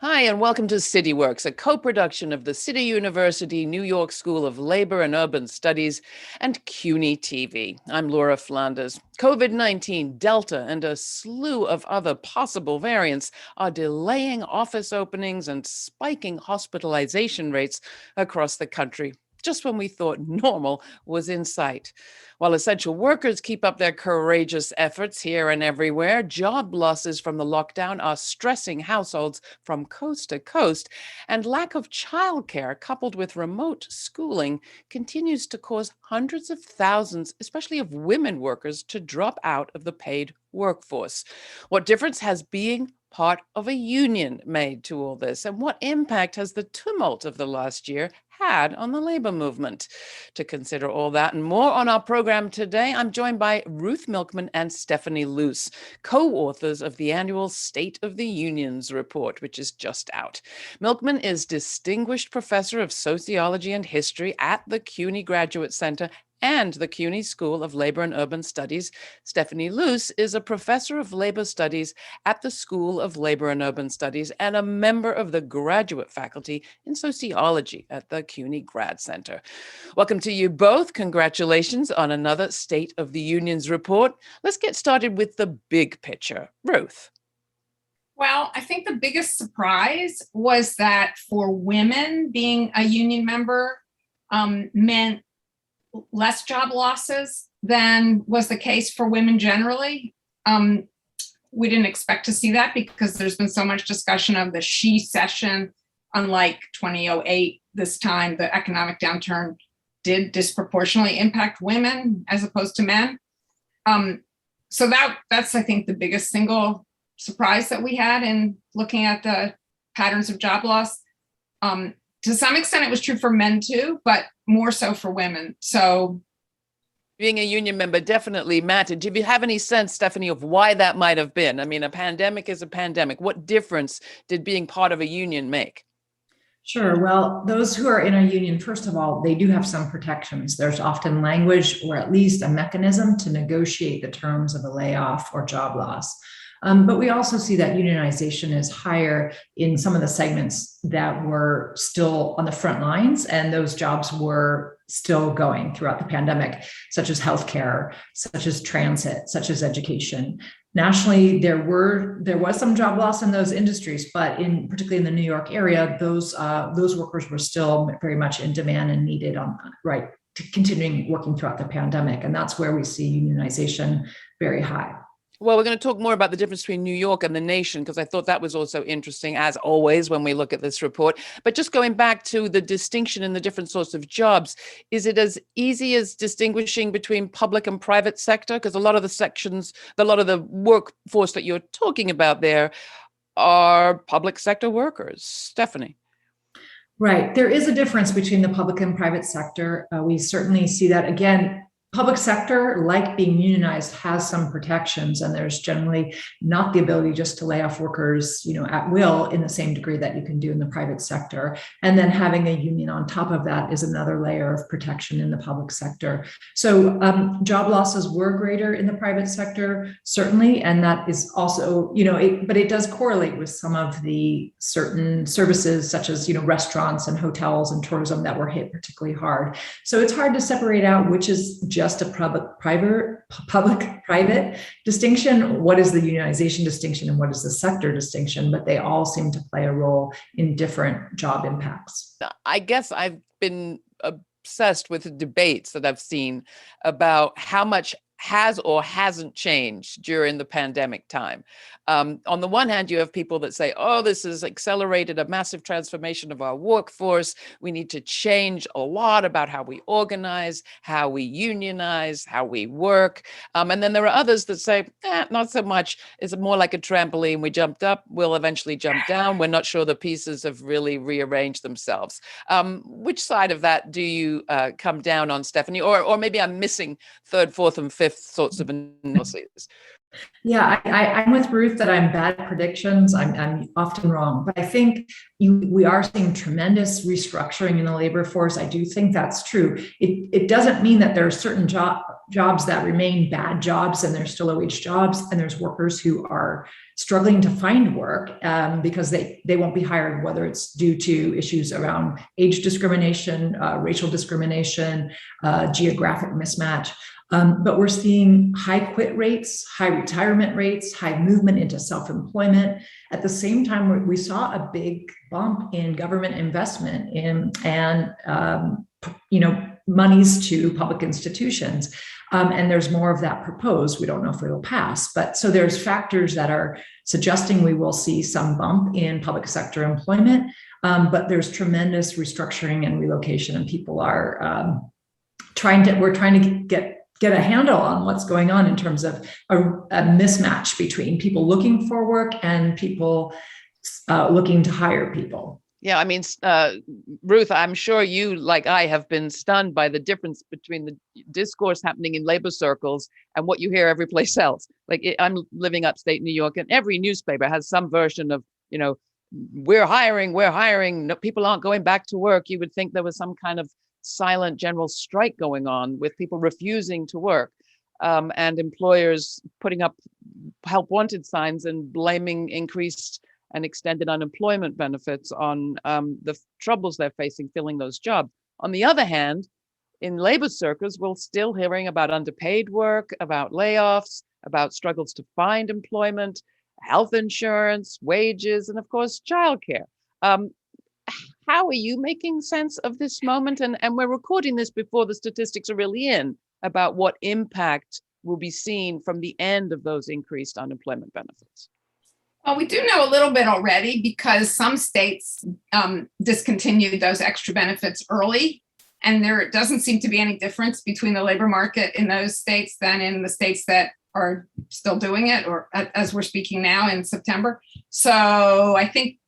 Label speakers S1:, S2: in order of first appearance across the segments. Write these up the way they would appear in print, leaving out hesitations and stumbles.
S1: Hi, and welcome to CityWorks, a co-production of the City University New York School of Labor and Urban Studies and CUNY TV. I'm Laura Flanders. COVID-19, Delta, and a slew of other possible variants are delaying office openings and spiking hospitalization rates across the country, just when we thought normal was in sight. While essential workers keep up their courageous efforts here and everywhere, job losses from the lockdown are stressing households from coast to coast, and lack of childcare coupled with remote schooling continues to cause hundreds of thousands, especially of women workers, to drop out of the paid workforce. What difference has being part of a union made to all this? And what impact has the tumult of the last year had on the labor movement? To consider all that and more on our program today, I'm joined by Ruth Milkman and Stephanie Luce, co-authors of the annual State of the Unions report, which is just out. Milkman is Distinguished Professor of Sociology and History at the CUNY Graduate Center and the CUNY School of Labor and Urban Studies. Stephanie Luce is a professor of labor studies at the School of Labor and Urban Studies and a member of the graduate faculty in sociology at the CUNY Grad Center. Welcome to you both. Congratulations on another State of the Unions report. Let's get started with the big picture. Ruth.
S2: Well, I think the biggest surprise was that for women, being a union member meant less job losses than was the case for women generally. We didn't expect to see that because there's been so much discussion of the she-cession. Unlike 2008, this time the economic downturn did disproportionately impact women as opposed to men. So that's, I think, the biggest single surprise that we had in looking at the patterns of job loss. To some extent, it was true for men too, but more so for women. So
S1: being a union member definitely mattered. Do you have any sense, Stephanie, of why that might have been? I mean, a pandemic is a pandemic. What difference did being part of a union make?
S3: Sure. Well, those who are in a union, first of all, they do have some protections. There's often language or at least a mechanism to negotiate the terms of a layoff or job loss. But we also see that unionization is higher in some of the segments that were still on the front lines, and those jobs were still going throughout the pandemic, such as healthcare, such as transit, such as education. Nationally, there was some job loss in those industries, but particularly in the New York area, those workers were still very much in demand and needed to continuing working throughout the pandemic, and that's where we see unionization very high.
S1: Well, we're going to talk more about the difference between New York and the nation, because I thought that was also interesting, as always, when we look at this report. But just going back to the distinction in the different sorts of jobs, is it as easy as distinguishing between public and private sector? Because a lot of the workforce that you're talking about there are public sector workers. Stephanie.
S3: Right. There is a difference between the public and private sector. We certainly see that again. Public sector, like being unionized, has some protections, and there's generally not the ability just to lay off workers, at will in the same degree that you can do in the private sector. And then having a union on top of that is another layer of protection in the public sector. So job losses were greater in the private sector, certainly, and that is also, but it does correlate with some of the certain services, such as, restaurants and hotels and tourism that were hit particularly hard. So it's hard to separate out which is just a public-private distinction. What is the unionization distinction and what is the sector distinction? But they all seem to play a role in different job impacts.
S1: I guess I've been obsessed with the debates that I've seen about how much has or hasn't changed during the pandemic time. On the one hand, you have people that say, oh, this has accelerated a massive transformation of our workforce. We need to change a lot about how we organize, how we unionize, how we work. And then there are others that say, not so much. It's more like a trampoline. We jumped up, we'll eventually jump down. We're not sure the pieces have really rearranged themselves. Which side of that do you come down on, Stephanie? Or maybe I'm missing third, fourth, and fifth sorts of analyses.
S3: Yeah, I'm with Ruth that I'm bad at predictions. I'm often wrong, but I think we are seeing tremendous restructuring in the labor force. I do think that's true. It doesn't mean that there are certain jobs that remain bad jobs and they're still low-wage jobs, and there's workers who are struggling to find work because they won't be hired, whether it's due to issues around age discrimination, racial discrimination, geographic mismatch. But we're seeing high quit rates, high retirement rates, high movement into self-employment. At the same time, we saw a big bump in government investment and monies to public institutions. And there's more of that proposed. We don't know if it'll pass, but so there's factors that are suggesting we will see some bump in public sector employment, but there's tremendous restructuring and relocation, and people are we're trying to get a handle on what's going on in terms of a mismatch between people looking for work and people looking to hire people.
S1: Yeah, I mean, Ruth, I'm sure you, like I, have been stunned by the difference between the discourse happening in labor circles and what you hear every place else. I'm living upstate New York, and every newspaper has some version of, we're hiring. No, people aren't going back to work. You would think there was some kind of silent general strike going on with people refusing to work, and employers putting up help wanted signs and blaming increased and extended unemployment benefits on the troubles they're facing filling those jobs. On the other hand, in labor circles, we're still hearing about underpaid work, about layoffs, about struggles to find employment, health insurance, wages, and of course, childcare. How are you making sense of this moment? And we're recording this before the statistics are really in about what impact will be seen from the end of those increased unemployment benefits.
S2: Well, we do know a little bit already because some states discontinued those extra benefits early, and there doesn't seem to be any difference between the labor market in those states than in the states that are still doing it, or as we're speaking now in September. So I think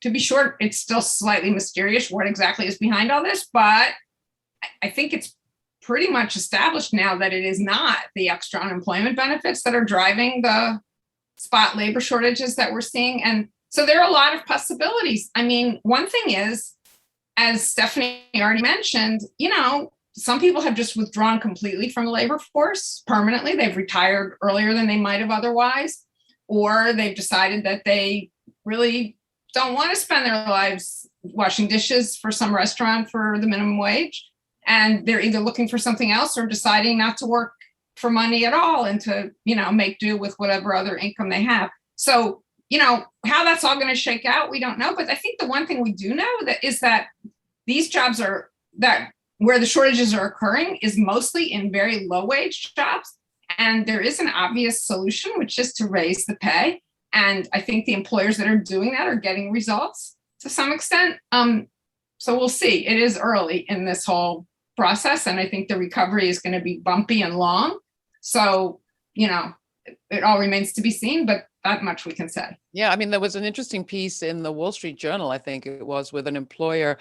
S2: to be short, it's still slightly mysterious what exactly is behind all this, but I think it's pretty much established now that it is not the extra unemployment benefits that are driving the spot labor shortages that we're seeing. And so there are a lot of possibilities. I mean, one thing is, as Stephanie already mentioned, some people have just withdrawn completely from the labor force permanently. They've retired earlier than they might have otherwise, or they've decided that they really don't want to spend their lives washing dishes for some restaurant for the minimum wage. And they're either looking for something else or deciding not to work for money at all and to, make do with whatever other income they have. So, how that's all going to shake out, we don't know. But I think the one thing we do know is that these jobs where the shortages are occurring is mostly in very low wage jobs. And there is an obvious solution, which is to raise the pay. And I think the employers that are doing that are getting results to some extent. So we'll see. It is early in this whole process. And I think the recovery is going to be bumpy and long. So, it all remains to be seen, but that much we can say.
S1: Yeah, I mean, there was an interesting piece in the Wall Street Journal, I think it was, with an employer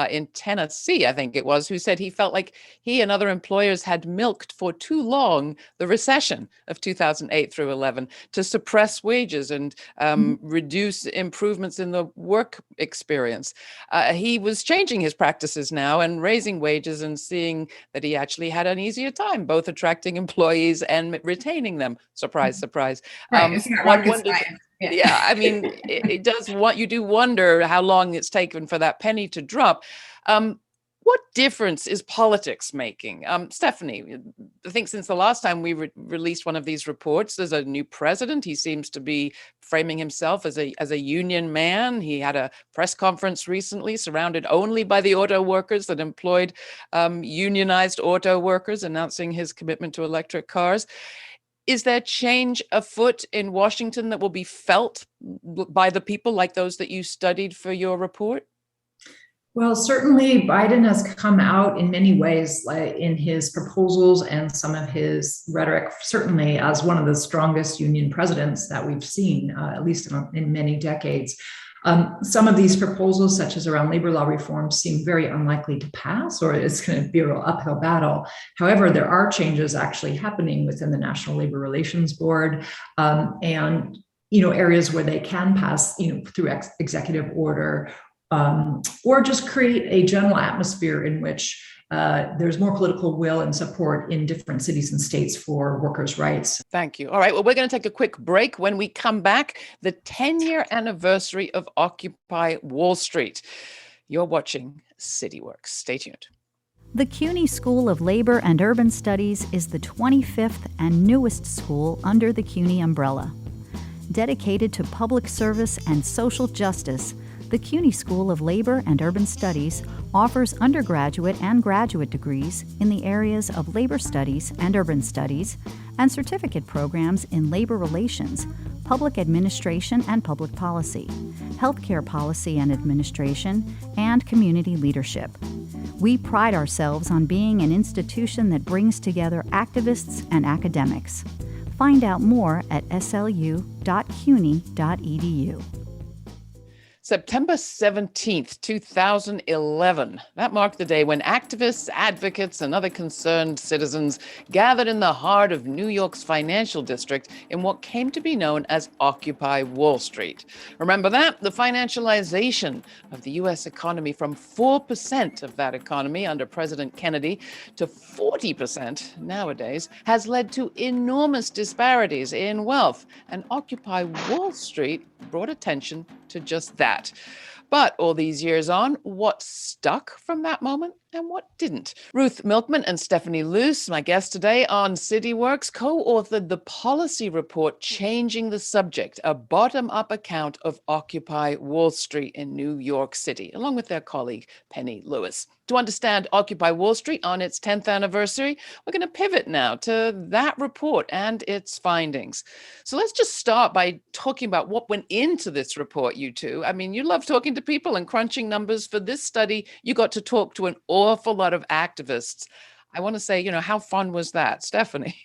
S1: in Tennessee, I think it was, who said he felt like he and other employers had milked for too long the recession of 2008 through 11 to suppress wages and reduce improvements in the work experience. He was changing his practices now and raising wages and seeing that he actually had an easier time both attracting employees and retaining them. Surprise, surprise.
S2: Right. It's not rocket science.
S1: Yeah, I mean, it does you do wonder how long it's taken for that penny to drop. What difference is politics making? Stephanie, I think since the last time we released one of these reports, there's a new president. He seems to be framing himself as a union man. He had a press conference recently surrounded only by the auto workers that employed unionized auto workers, announcing his commitment to electric cars. Is there change afoot in Washington that will be felt by the people like those that you studied for your report?
S3: Well, certainly Biden has come out in many ways, like in his proposals and some of his rhetoric, certainly as one of the strongest union presidents that we've seen, at least in many decades. Some of these proposals, such as around labor law reform, seem very unlikely to pass, or it's going to be a real uphill battle. However, there are changes actually happening within the National Labor Relations Board, and areas where they can pass, through executive order, or just create a general atmosphere in which there's more political will and support in different cities and states for workers' rights.
S1: Thank you. All right. Well, we're going to take a quick break. When we come back, the 10-year anniversary of Occupy Wall Street. You're watching CityWorks. Stay tuned.
S4: The CUNY School of Labor and Urban Studies is the 25th and newest school under the CUNY umbrella. Dedicated to public service and social justice, the CUNY School of Labor and Urban Studies offers undergraduate and graduate degrees in the areas of labor studies and urban studies, and certificate programs in labor relations, public administration and public policy, healthcare policy and administration, and community leadership. We pride ourselves on being an institution that brings together activists and academics. Find out more at slu.cuny.edu.
S1: September 17th, 2011. That marked the day when activists, advocates, and other concerned citizens gathered in the heart of New York's financial district in what came to be known as Occupy Wall Street. Remember that? The financialization of the U.S. economy from 4% of that economy under President Kennedy to 40% nowadays has led to enormous disparities in wealth, and Occupy Wall Street brought attention to just that. But all these years on, what stuck from that moment and what didn't? Ruth Milkman and Stephanie Luce, my guests today on CityWorks, co-authored the policy report Changing the Subject, a bottom-up account of Occupy Wall Street in New York City, along with their colleague Penny Lewis. To understand Occupy Wall Street on its 10th anniversary, we're going to pivot now to that report and its findings. So let's just start by talking about what went into this report, you two. I mean, you love talking to people and crunching numbers. For this study, you got to talk to an awful lot of activists. I want to say, how fun was that, Stephanie?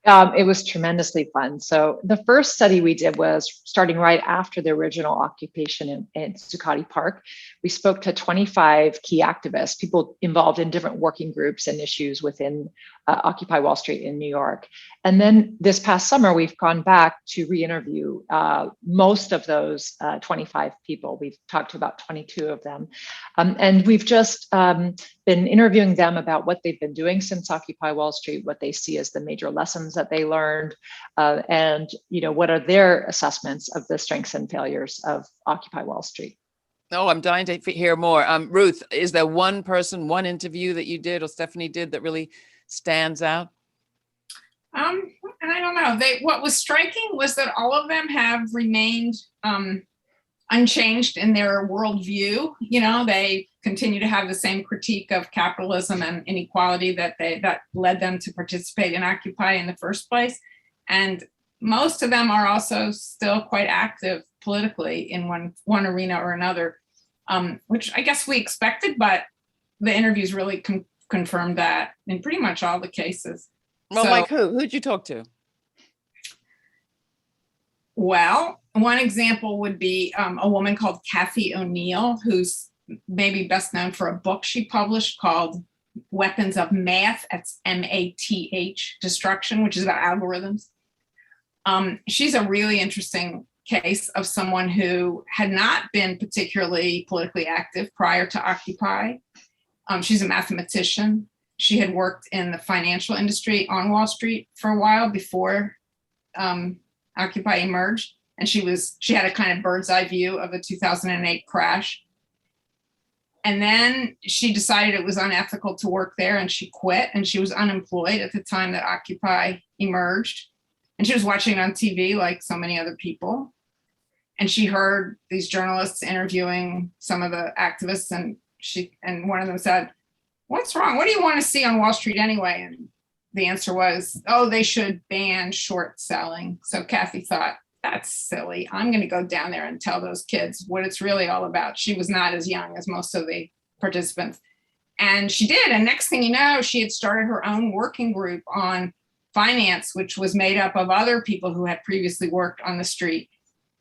S5: It was tremendously fun. So the first study we did was starting right after the original occupation in Zuccotti Park. We spoke to 25 key activists, people involved in different working groups and issues within Occupy Wall Street in New York. And then this past summer, we've gone back to re-interview most of those 25 people. We've talked to about 22 of them. And we've just been interviewing them about what they've been doing since Occupy Wall Street, what they see as the major lessons that they learned, and what are their assessments of the strengths and failures of Occupy Wall Street.
S1: Oh, I'm dying to hear more. Ruth, is there one person, one interview that you did or Stephanie did that really stands out?
S2: And I don't know. What was striking was that all of them have remained unchanged in their worldview. They continue to have the same critique of capitalism and inequality that led them to participate in Occupy in the first place. And most of them are also still quite active politically in one arena or another, which I guess we expected, but the interviews really confirmed that in pretty much all the cases.
S1: Well, like who'd you talk to?
S2: Well, one example would be a woman called Kathy O'Neill, who's maybe best known for a book she published called Weapons of Math. That's MATH, Destruction, which is about algorithms. She's a really interesting case of someone who had not been particularly politically active prior to Occupy. She's a mathematician. She had worked in the financial industry on Wall Street for a while before Occupy emerged. And she had a kind of bird's eye view of the 2008 crash. And then she decided it was unethical to work there and she quit, and she was unemployed at the time that Occupy emerged. And she was watching it on TV like so many other people. And she heard these journalists interviewing some of the activists, and one of them said, "What's wrong? What do you want to see on Wall Street anyway?" And the answer was, "Oh, they should ban short selling." So Kathy thought, that's silly. I'm going to go down there and tell those kids what it's really all about. She was not as young as most of the participants. And she did. And next thing you know, she had started her own working group on finance, which was made up of other people who had previously worked on the street.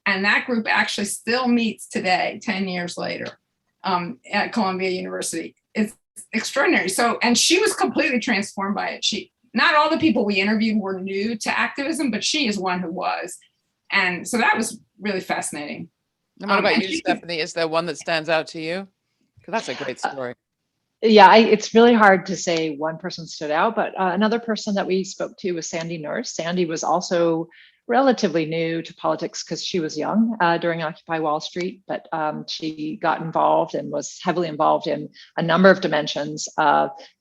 S2: And that group actually still meets today, 10 years later, at Columbia University. It's extraordinary. So, and she was completely transformed by it. Not all the people we interviewed were new to activism, but she is one who was. And so that was really fascinating.
S1: And what about you, Stephanie? Is there one that stands out to you? Because that's a great story.
S5: Yeah, it's really hard to say one person stood out, but another person that we spoke to was Sandy Nurse. Sandy was also relatively new to politics because she was young during Occupy Wall Street, but she got involved and was heavily involved in a number of dimensions,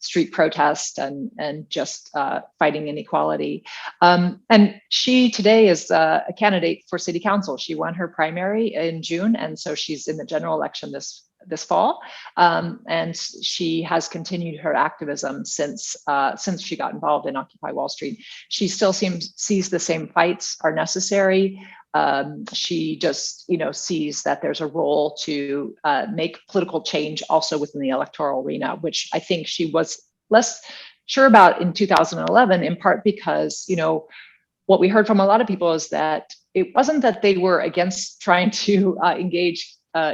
S5: street protest and just fighting inequality. And she today is a candidate for city council. She won her primary in June, and so she's in the general election this fall, and she has continued her activism since she got involved in Occupy Wall Street. She still sees the same fights are necessary. She just sees that there's a role to make political change also within the electoral arena, which I think she was less sure about in 2011, in part because what we heard from a lot of people is that it wasn't that they were against trying to engage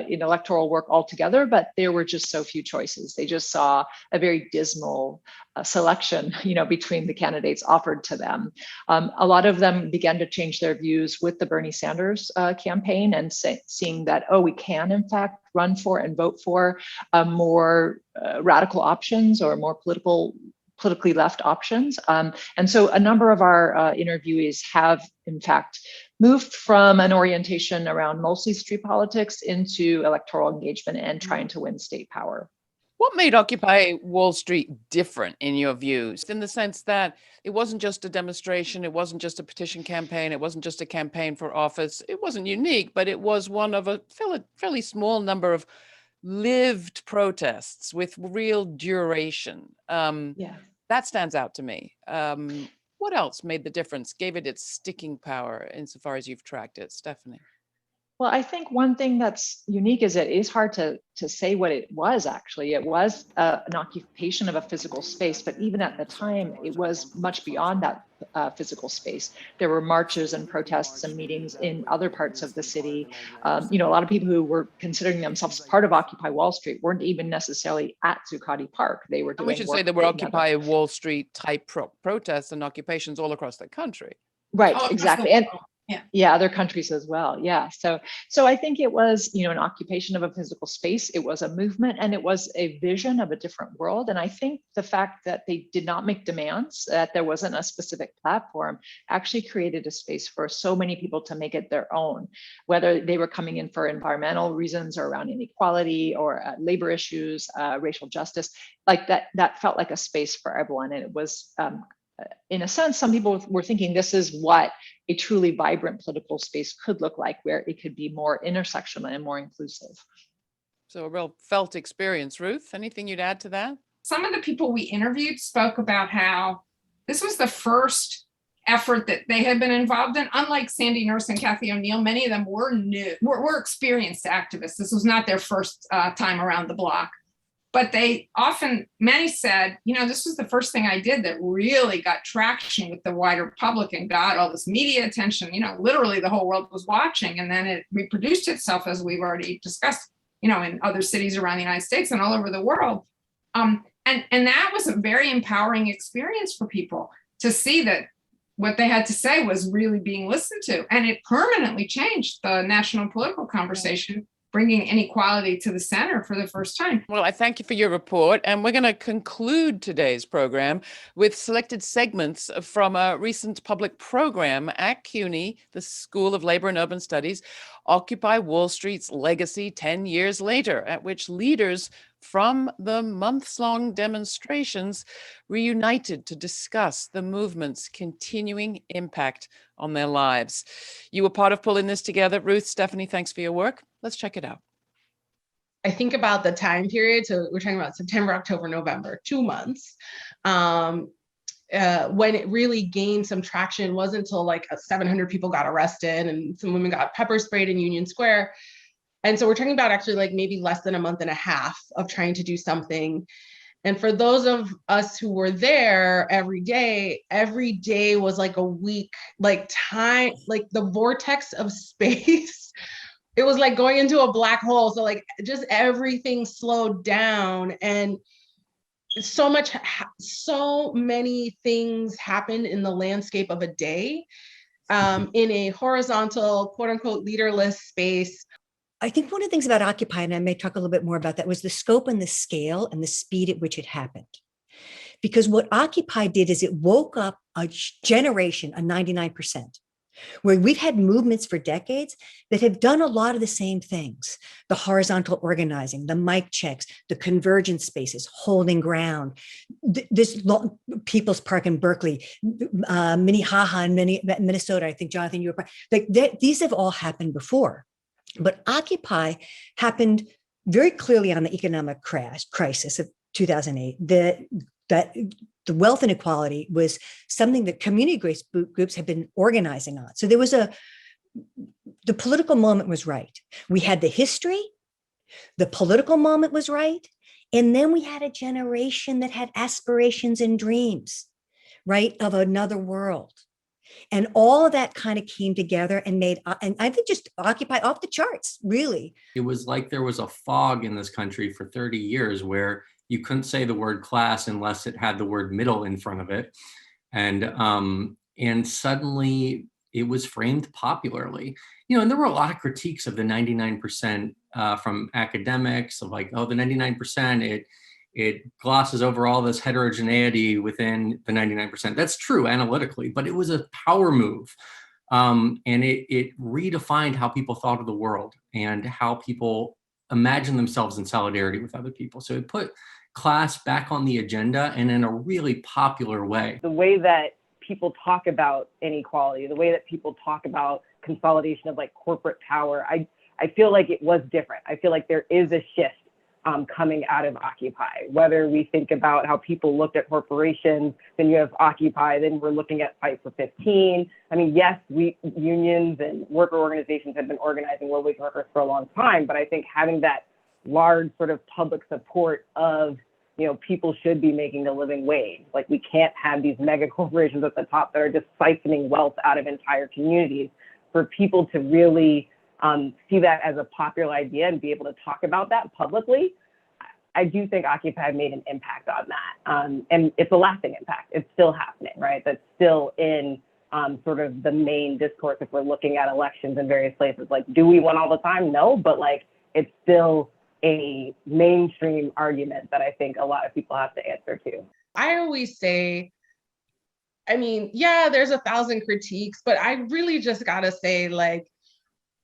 S5: in electoral work altogether, but there were just so few choices. They just saw a very dismal selection, between the candidates offered to them. A lot of them began to change their views with the Bernie Sanders campaign and seeing that, we can in fact run for and vote for more radical options or more politically left options. And so a number of our interviewees have, in fact, moved from an orientation around mostly street politics into electoral engagement and trying to win state power.
S1: What made Occupy Wall Street different in your views? In the sense that it wasn't just a demonstration, it wasn't just a petition campaign, it wasn't just a campaign for office. It wasn't unique, but it was one of a fairly small number of lived protests with real duration. That stands out to me. What else made the difference, gave it its sticking power insofar as you've tracked it, Stephanie?
S5: Well, I think one thing that's unique is it is hard to say what it was actually. It was an occupation of a physical space, but even at the time, it was much beyond that physical space. There were marches and protests and meetings in other parts of the city. A lot of people who were considering themselves part of Occupy Wall Street weren't even necessarily at Zuccotti Park. They were doing.
S1: And we should say there were Occupy Wall Street type protests and occupations all across the country.
S5: Right, exactly. And other countries as well. Yeah. So I think it was, an occupation of a physical space. It was a movement and it was a vision of a different world. And I think the fact that they did not make demands, that there wasn't a specific platform, actually created a space for so many people to make it their own, whether they were coming in for environmental reasons or around inequality or labor issues, racial justice, like that felt like a space for everyone. And it was, in a sense, some people were thinking this is what a truly vibrant political space could look like, where it could be more intersectional and more inclusive.
S1: So a real felt experience. Ruth, anything you'd add to that?
S2: Some of the people we interviewed spoke about how this was the first effort that they had been involved in. Unlike Sandy Nurse and Kathy O'Neill, many of them were experienced activists. This was not their first time around the block. But many said, this was the first thing I did that really got traction with the wider public and got all this media attention. Literally the whole world was watching. And then it reproduced itself, as we've already discussed, in other cities around the United States and all over the world. And that was a very empowering experience for people to see that what they had to say was really being listened to. And it permanently changed the national political conversation, bringing inequality to the center for the first time.
S1: Well, I thank you for your report. And we're going to conclude today's program with selected segments from a recent public program at CUNY, the School of Labor and Urban Studies, Occupy Wall Street's Legacy 10 Years Later, at which leaders from the months-long demonstrations reunited to discuss the movement's continuing impact on their lives. You were part of pulling this together. Ruth, Stephanie, thanks for your work. Let's check it out.
S6: I think about the time period. So we're talking about September, October, November, 2 months. When it really gained some traction wasn't until like 700 people got arrested and some women got pepper sprayed in Union Square. And so we're talking about actually like maybe less than a month and a half of trying to do something. And for those of us who were there every day was like a week, like time, like the vortex of space. It was like going into a black hole. So like just everything slowed down and so many things happened in the landscape of a day in a horizontal, quote unquote, leaderless space.
S7: I think one of the things about Occupy, and I may talk a little bit more about that, was the scope and the scale and the speed at which it happened. Because what Occupy did is it woke up a generation, a 99%, where we've had movements for decades that have done a lot of the same things: the horizontal organizing, the mic checks, the convergence spaces, holding ground, People's Park in Berkeley, Minnehaha in Minnesota. I think, Jonathan, you were like, these have all happened before. But Occupy happened very clearly on the economic crisis of 2008. That the wealth inequality was something that community groups have been organizing on. So there was the political moment was right. We had the history, the political moment was right. And then we had a generation that had aspirations and dreams, right, of another world. And all of that kind of came together and made, and I think just Occupy off the charts, really.
S8: It was like there was a fog in this country for 30 years where you couldn't say the word class unless it had the word middle in front of it. And suddenly it was framed popularly. And there were a lot of critiques of the 99% from academics of like, oh, the 99%, it glosses over all this heterogeneity within the 99%. That's true analytically, but it was a power move. And it redefined how people thought of the world and how people imagine themselves in solidarity with other people. So it put class back on the agenda and in a really popular way.
S9: The way that people talk about inequality, the way that people talk about consolidation of like corporate power, I feel like it was different. I feel like there is a shift coming out of Occupy. Whether we think about how people looked at corporations, then you have Occupy, then we're looking at Fight for 15. I mean, yes, unions and worker organizations have been organizing low-wage workers for a long time, but I think having that large sort of public support of, people should be making a living wage. Like, we can't have these mega corporations at the top that are just siphoning wealth out of entire communities. For people to really see that as a popular idea and be able to talk about that publicly, I do think Occupy made an impact on that. And it's a lasting impact. It's still happening, right? That's still in sort of the main discourse if we're looking at elections in various places. Like, do we win all the time? No, but like, it's still a mainstream argument that I think a lot of people have to answer to.
S6: I always say, I mean, yeah, there's 1,000 critiques, but I really just gotta say, like,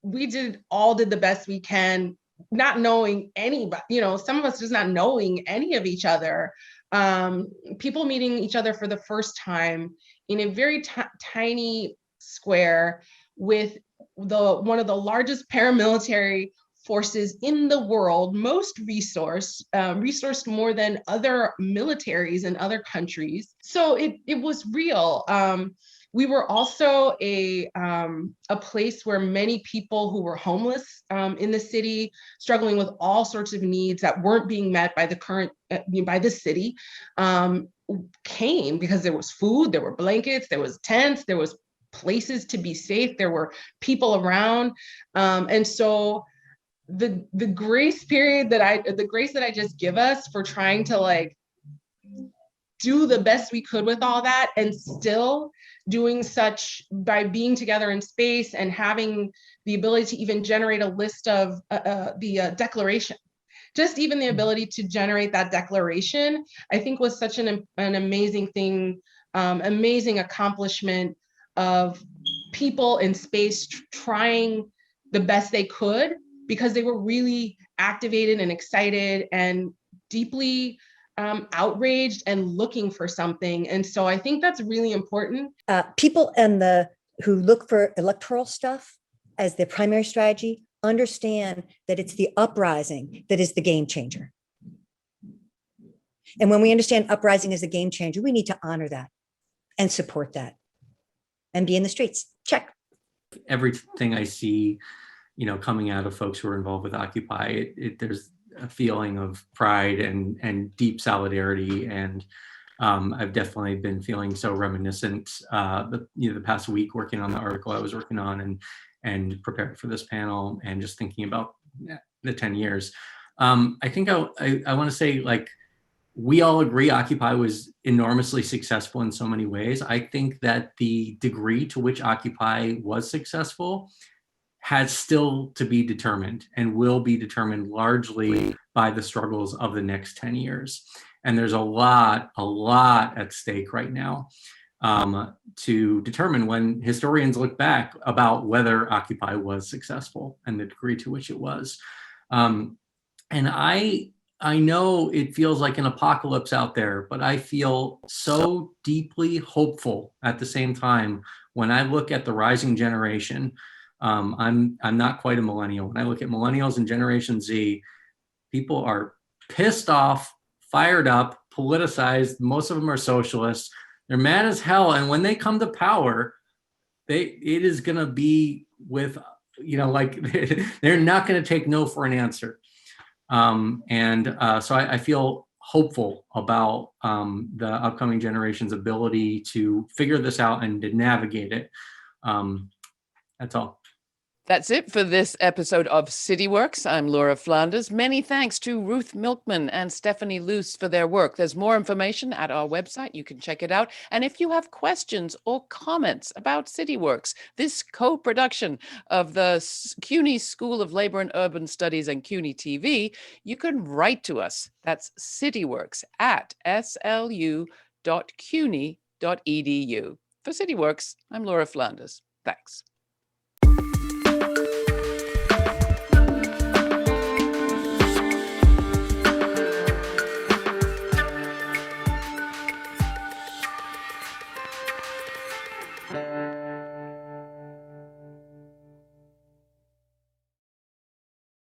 S6: we all did the best we can, not knowing anybody, some of us just not knowing any of each other. People meeting each other for the first time in a very tiny square with one of the largest paramilitary forces in the world, most resourced more than other militaries in other countries. So it was real. We were also a place where many people who were homeless in the city, struggling with all sorts of needs that weren't being met by the city, came because there was food, there were blankets, there was tents, there was places to be safe, there were people around, and so the grace period that I just give us for trying to like do the best we could with all that, and still doing such by being together in space and having the ability to even generate a list of the declaration, just even the ability to generate that declaration, I think was such an amazing thing, amazing accomplishment of people in space trying the best they could, because they were really activated and excited and deeply outraged and looking for something. And so I think that's really important.
S7: People who look for electoral stuff as their primary strategy understand that it's the uprising that is the game changer. And when we understand uprising as the game changer, we need to honor that and support that and be in the streets. Check.
S8: Everything I see, coming out of folks who are involved with Occupy, there's a feeling of pride and deep solidarity. And I've definitely been feeling so reminiscent the past week working on the article I was working on and preparing for this panel and just thinking about the 10 years. I think I want to say, like, we all agree Occupy was enormously successful in so many ways. I think that the degree to which Occupy was successful has still to be determined and will be determined largely by the struggles of the next 10 years. And there's a lot at stake right now to determine, when historians look back, about whether Occupy was successful and the degree to which it was. And I know it feels like an apocalypse out there, but I feel so deeply hopeful at the same time when I look at the rising generation. I'm not quite a millennial. When I look at millennials and Generation Z, people are pissed off, fired up, politicized. Most of them are socialists. They're mad as hell. And when they come to power, it is going to be with, like, they're not going to take no for an answer. So I feel hopeful about the upcoming generation's ability to figure this out and to navigate it. That's all.
S1: That's it for this episode of CityWorks. I'm Laura Flanders. Many thanks to Ruth Milkman and Stephanie Luce for their work. There's more information at our website. You can check it out. And if you have questions or comments about CityWorks, this co-production of the CUNY School of Labor and Urban Studies and CUNY TV, you can write to us. That's cityworks@slu.cuny.edu. For CityWorks, I'm Laura Flanders. Thanks.